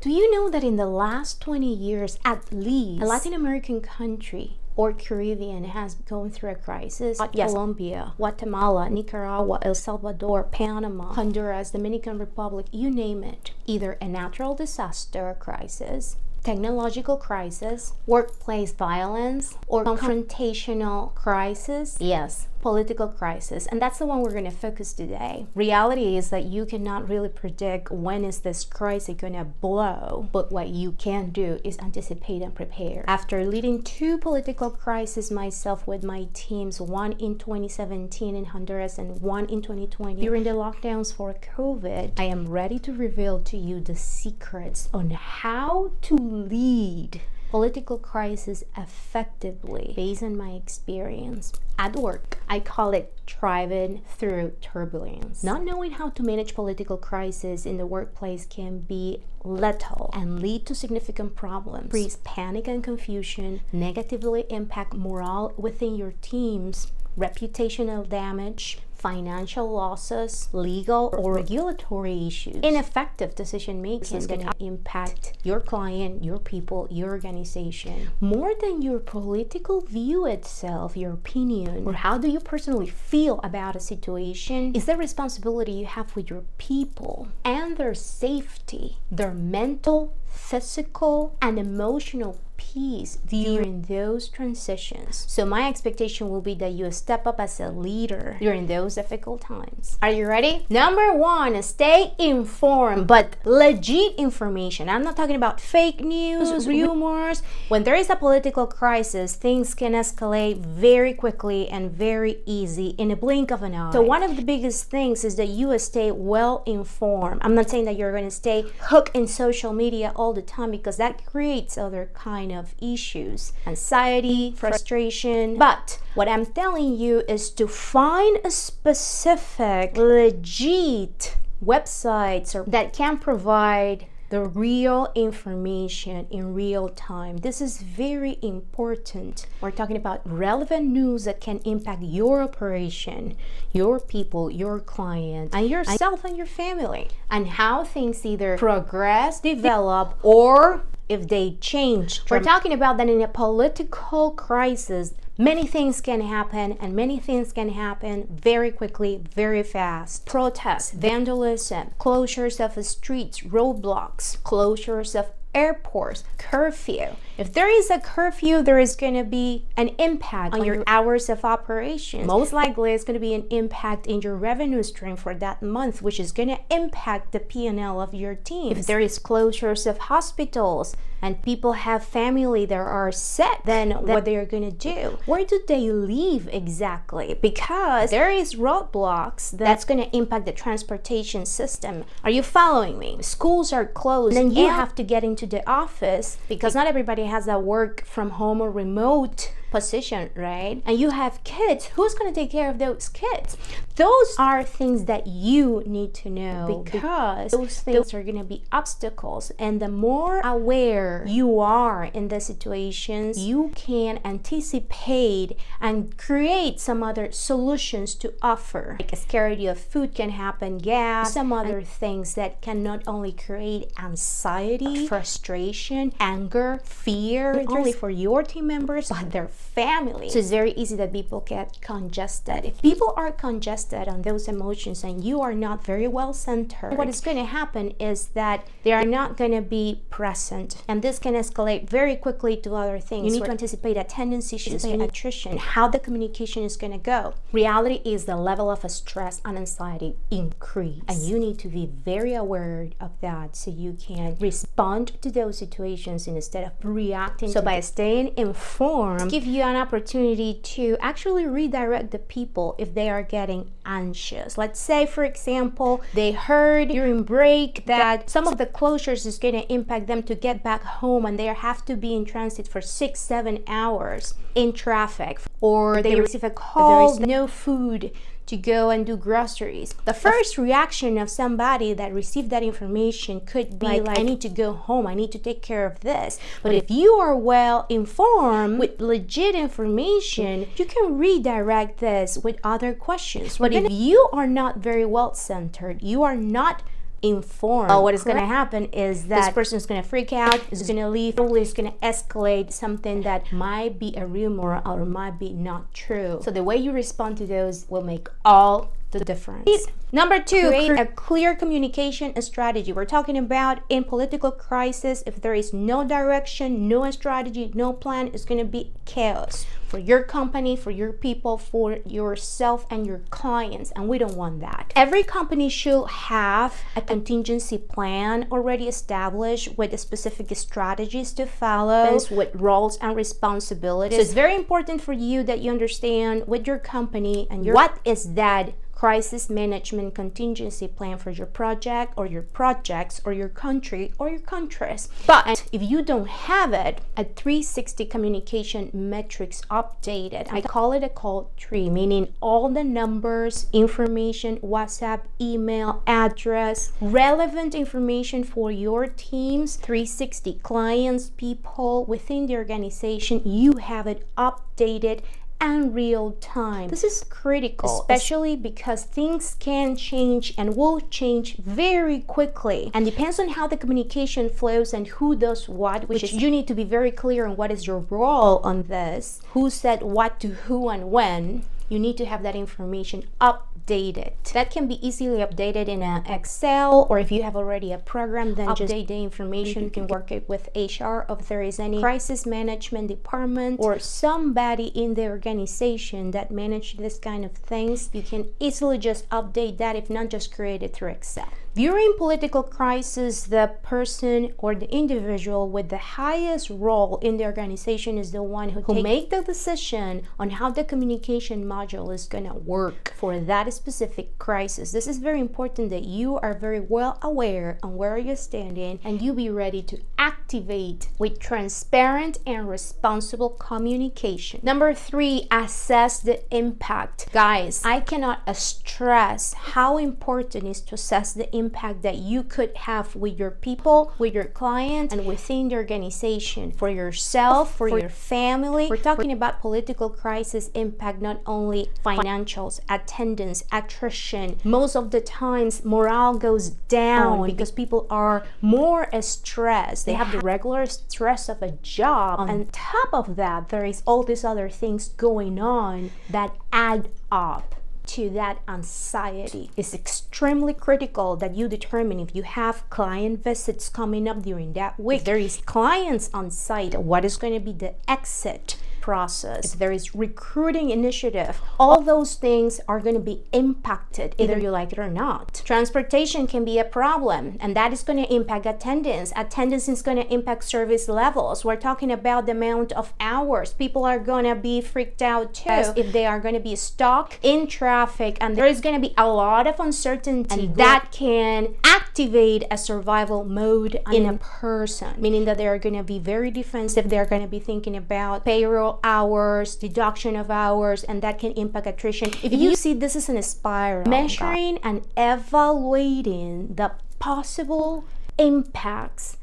Do you know that in the last 20 years, at least, a Latin American country or Caribbean has gone through a crisis? Yes, Colombia, Guatemala, Nicaragua, El Salvador, Panama, Honduras, Dominican Republic, you name it. Either a natural disaster crisis, technological crisis, workplace violence, or confrontational crisis. Yes, political crisis. And that's the one we're going to focus today. Reality is that you cannot really predict when is this crisis going to blow, but what you can do is anticipate and prepare. After leading 2 political crises myself with my teams, one in 2017 in Honduras and one in 2020 during the lockdowns for COVID, I am ready to reveal to you the secrets on how to lead political crisis effectively based on my experience at work. I call it thriving through turbulence. Not knowing how to manage political crisis in the workplace can be lethal and lead to significant problems, create panic and confusion, negatively impact morale within your teams, reputational damage, financial losses, legal or regulatory issues. Ineffective decision making is going to impact your client, your people, your organization. More than your political view itself, your opinion, or how do you personally feel about a situation, is the responsibility you have with your people and their safety, their mental, physical, and emotional peace during those transitions. So my expectation will be that you step up as a leader during those difficult times. Are you ready? Number 1, stay informed, but legit information. I'm not talking about fake news, rumors. When there is a political crisis, things can escalate very quickly and very easy in a blink of an eye. So one of the biggest things is that you stay well informed. I'm not saying that you're going to stay hooked in social media all the time, because that creates other kind of issues, anxiety, frustration. But what I'm telling you is to find a specific legit websites that can provide the real information in real time. This is very important. We're talking about relevant news that can impact your operation, your people, your client, and yourself and your family, and how things either progress, develop, or if they change. We're talking about that in a political crisis, many things can happen, and many things can happen very quickly, very fast. Protests, vandalism, closures of streets, roadblocks, closures of airports, curfew. If there is a curfew, there is going to be an impact on your hours of operation. Most likely, it's going to be an impact in your revenue stream for that month, which is going to impact the P&L of your team. If there is closures of hospitals and people have family that are sick, then what they are going to do? Where do they live exactly? Because there is roadblocks that's going to impact the transportation system. Are you following me? Schools are closed, and you have to get into the office because not everybody has that work from home or remote position, right? And you have kids. Who's going to take care of those kids? Those are things that you need to know, because those things are going to be obstacles. And the more aware you are in the situations, you can anticipate and create some other solutions to offer. Like a scarcity of food can happen, gas, some other things that can not only create anxiety, frustration, anger, fear, not only for your team members, but their family. So it's very easy that people get congested. If people are congested on those emotions and you are not very well centered, what is going to happen is that they are not going to be present, and this can escalate very quickly to other things. You need to anticipate attendance issues, attrition, how the communication is going to go. Reality is the level of stress and anxiety increase, and you need to be very aware of that so you can respond to those situations instead of reacting. So by staying informed, give you an opportunity to actually redirect the people if they are getting anxious. Let's say, for example, they heard during break that some of the closures is going to impact them to get back home, and they have to be in transit for 6-7 hours in traffic, or they receive a call, there is no food to go and do groceries. The first reaction of somebody that received that information could be like, I need to go home, I need to take care of this. But if you are well informed with legit information, you can redirect this with other questions. But if you are not very well centered, you are not informed. What is going to happen is that this person is going to freak out, is going to leave, probably is going to escalate something that might be a rumor or might be not true. So the way you respond to those will make all the difference. Number 2, create a clear communication strategy. We're talking about in political crisis, if there is no direction, no strategy, no plan, it's going to be chaos for your company, for your people, for yourself and your clients, and we don't want that. Every company should have a contingency plan already established with the specific strategies to follow, with roles and responsibilities. So it's very important for you that you understand with your company and what is that crisis management contingency plan for your project or your projects or your country or your countries. But if you don't have it, a 360 communication metrics updated, I call it a call tree, meaning all the numbers, information, WhatsApp, email, address, relevant information for your teams, 360 clients, people within the organization, you have it updated and real time. This is critical, especially because things can change and will change very quickly, and depends on how the communication flows and who does what, which is you need to be very clear on what is your role on this, who said what to who and when. You need to have that information updated. That can be easily updated in an Excel, or if you have already a program, then just update the information. You can work it with HR if there is any crisis management department or somebody in the organization that manage this kind of things. You can easily just update that, if not just create it through Excel. During political crisis, the person or the individual with the highest role in the organization is the one who make the decision on how the communication module is going to work for that specific crisis. This is very important that you are very well aware on where you're standing and you be ready to activate with transparent and responsible communication. Number 3, assess the impact. Guys, I cannot stress how important it is to assess the impact that you could have with your people, with your clients, and within the organization, for yourself, for your family. We're talking about political crisis impact, not only financials, attendance, attrition. Most of the times morale goes down because people are more stressed. They have the regular stress of a job. On top of that, there is all these other things going on that add up to that anxiety. It's extremely critical that you determine if you have client visits coming up during that week. If there is clients on site, what is going to be the exit process? If there is recruiting initiative, all those things are going to be impacted, either you like it or not. Transportation can be a problem, and that is going to impact attendance. Attendance is going to impact service levels. We're talking about the amount of hours. People are going to be freaked out too if they are going to be stuck in traffic, and there is going to be a lot of uncertainty, and that can activate a survival mode in a person, meaning that they are going to be very defensive. They're going to be thinking about payroll hours, deduction of hours, and that can impact attrition. If you see this is a spiral, measuring and evaluating the possible impacts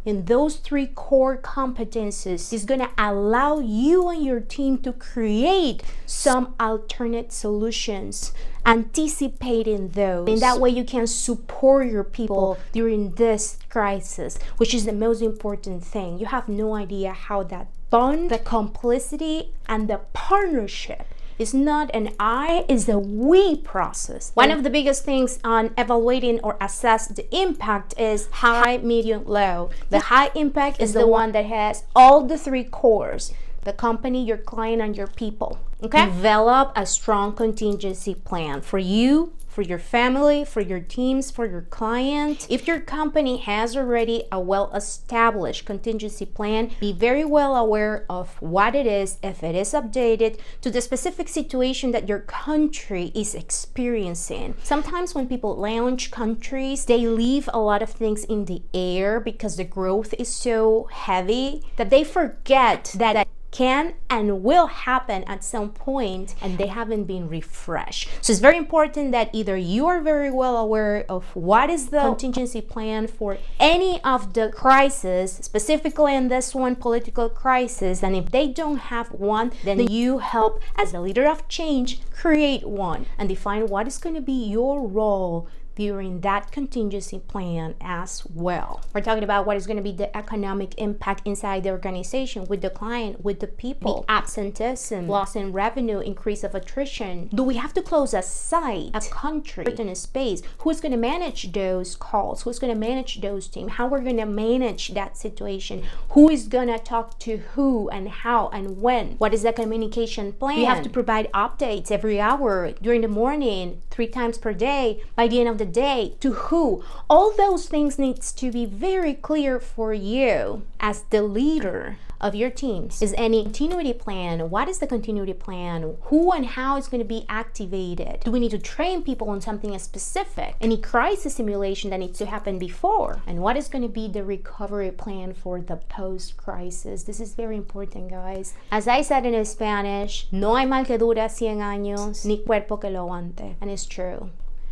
in those 3 core competencies is going to allow you and your team to create some alternate solutions, anticipating those. In that way, you can support your people during this crisis, which is the most important thing. You have no idea how that bond, the complicity, and the partnership is not an I, is a we process. One of the biggest things on evaluating or assess the impact is high, medium, low. The high impact is the one that has all the 3 cores: the company, your client, and your people. Okay? Develop a strong contingency plan for you, for your family, for your teams, for your client. If your company has already a well-established contingency plan, be very well aware of what it is, if it is updated to the specific situation that your country is experiencing. Sometimes when people launch countries, they leave a lot of things in the air because the growth is so heavy that they forget that can and will happen at some point, and they haven't been refreshed. So it's very important that either you are very well aware of what is the contingency plan for any of the crises, specifically in this one, political crisis, and if they don't have one, then you help as the leader of change create one and define what is going to be your role during that contingency plan as well. We're talking about what is going to be the economic impact inside the organization, with the client, with the people, the absenteeism, loss in revenue, increase of attrition. Do we have to close a site, a country, in a space? Who's going to manage those calls? Who's going to manage those teams? How we're going to manage that situation? Who is going to talk to who and how and when? What is the communication plan? We have to provide updates every hour, during the morning, 3 times per day, by the end of the day, to who? All those things needs to be very clear for you as the leader of your teams. Is any continuity plan? What is the continuity plan? Who and how is going to be activated? Do we need to train people on something specific? Any crisis simulation that needs to happen before? And what is going to be the recovery plan for the post-crisis? This is very important, guys. As I said in Spanish, no hay mal que dure 100 años, ni cuerpo que lo aguante. And it's true.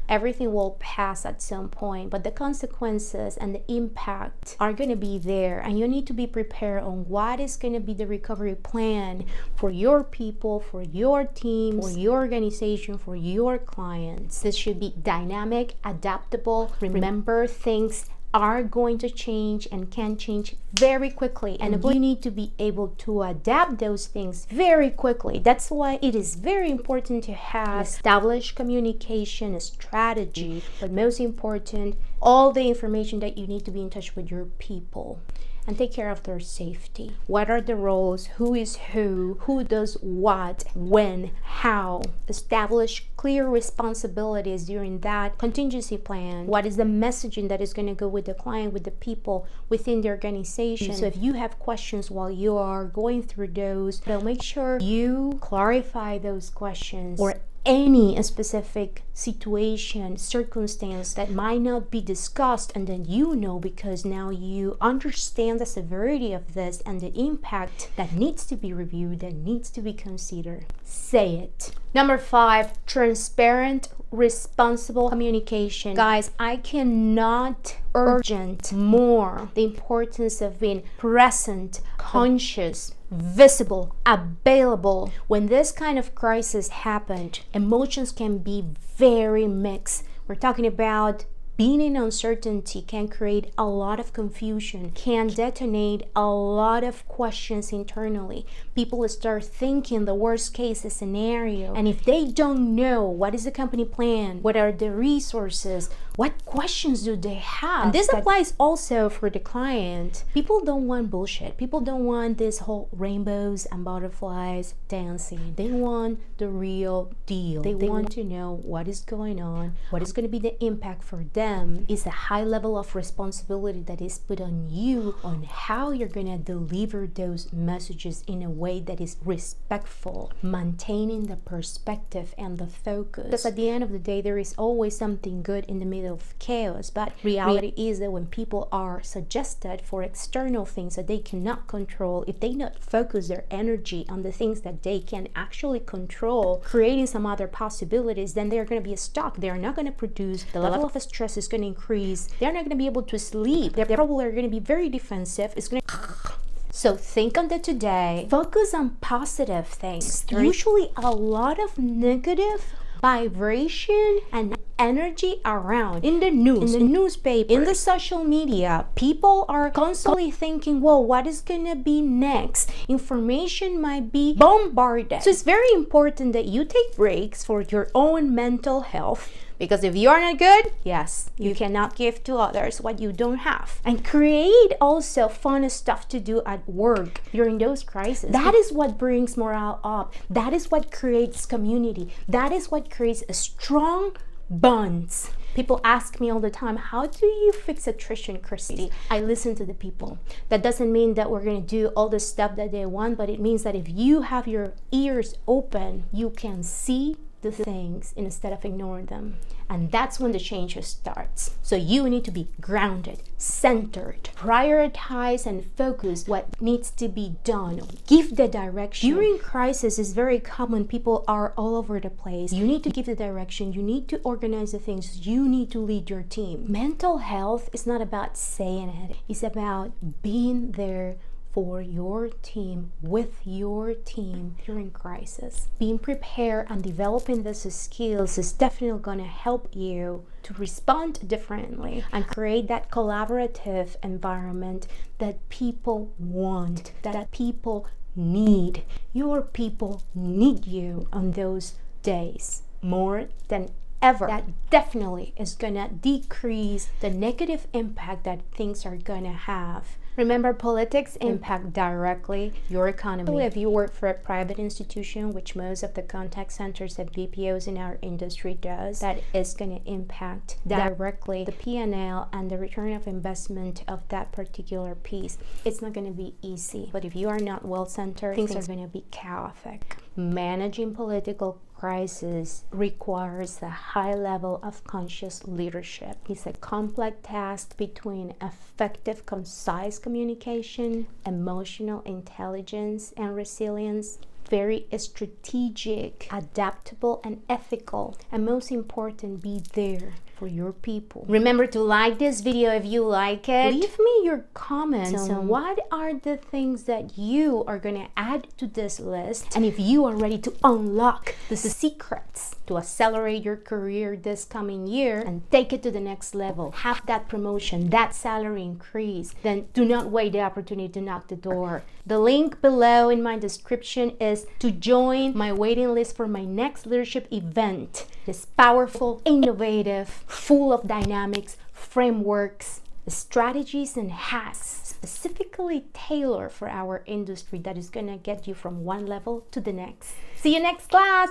Everything will pass at some point, but the consequences and the impact are going to be there, and you need to be prepared on what is going to be the recovery plan for your people, for your team, for your organization, for your clients. This should be dynamic, adaptable. Remember, things are going to change and can change very quickly, and you need to be able to adapt those things very quickly. That's why it is very important to have established communication, a strategy, but most important, all the information that you need to be in touch with your people and take care of their safety. What are the roles? Who is who? Who does what? When? How? Establish clear responsibilities during that contingency plan. What is the messaging that is going to go with the client, with the people within the organization? So if you have questions while you are going through those, they'll make sure you clarify those questions, or any specific situation, circumstance that might not be discussed, and then because now you understand the severity of this and the impact that needs to be reviewed, that needs to be considered. Say it. Number 5, transparent, responsible communication. Guys, I cannot urgent more the importance of being present, conscious, visible, available. When this kind of crisis happened, emotions can be very mixed. We're talking about being in uncertainty can create a lot of confusion, can detonate a lot of questions internally. People start thinking the worst case scenario, and if they don't know what is the company plan, what are the resources, what questions do they have? And this applies also for the client. People don't want bullshit. People don't want this whole rainbows and butterflies dancing. They want the real deal. They want to know what is going on, what is going to be the impact for them. Is a high level of responsibility that is put on you on how you're going to deliver those messages in a way that is respectful, maintaining the perspective and the focus. Because at the end of the day, there is always something good in the middle of chaos, but reality is that when people are suggested for external things that they cannot control, if they not focus their energy on the things that they can actually control, creating some other possibilities, then they're going to be stuck. They're not going to produce. The level of stress is going to increase. They're not going to be able to sleep. They probably are going to be very defensive. It's going to So think on the today. Focus on positive things. Usually a lot of negative vibration and energy around in the news, in the newspaper, in the social media. People are constantly thinking, well, what is gonna be next? Information might be bombarded. So it's very important that you take breaks for your own mental health, because if you are not good, yes, you cannot give to others what you don't have. And create also fun stuff to do at work during those crises. That is what brings morale up. That is what creates community. That is what creates a strong bonds. People ask me all the time, how do you fix attrition, Christie? I listen to the people. That doesn't mean that we're going to do all the stuff that they want, but it means that if you have your ears open, you can see the things instead of ignoring them. And that's when the change starts. So you need to be grounded, centered, prioritize and focus what needs to be done. Give the direction. During crisis, it's very common. People are all over the place. You need to give the direction. You need to organize the things. You need to lead your team. Mental health is not about saying it. It's about being there for your team, with your team during crisis. Being prepared and developing these skills is definitely going to help you to respond differently and create that collaborative environment that people want, that people need. Your people need you on those days more than ever. That definitely is gonna decrease the negative impact that things are gonna have. Remember, politics impact directly your economy. If you work for a private institution, which most of the contact centers and BPOs in our industry does, that is going to impact directly the P&L and the return of investment of that particular piece. It's not going to be easy, but if you are not well centered, things are going to be chaotic. Managing political crisis requires a high level of conscious leadership. It's a complex task between effective, concise communication, emotional intelligence and resilience, very strategic, adaptable and ethical, and most important, be there for your people. Remember to like this video if you like it. Leave me your comments on what are the things that you are going to add to this list, and if you are ready to unlock the secrets to accelerate your career this coming year and take it to the next level, have that promotion, that salary increase, then do not wait the opportunity to knock the door. The link below in my description is to join my waiting list for my next leadership event. It's powerful, innovative, full of dynamics, frameworks, strategies and hacks specifically tailored for our industry that is going to get you from one level to the next. See you next class.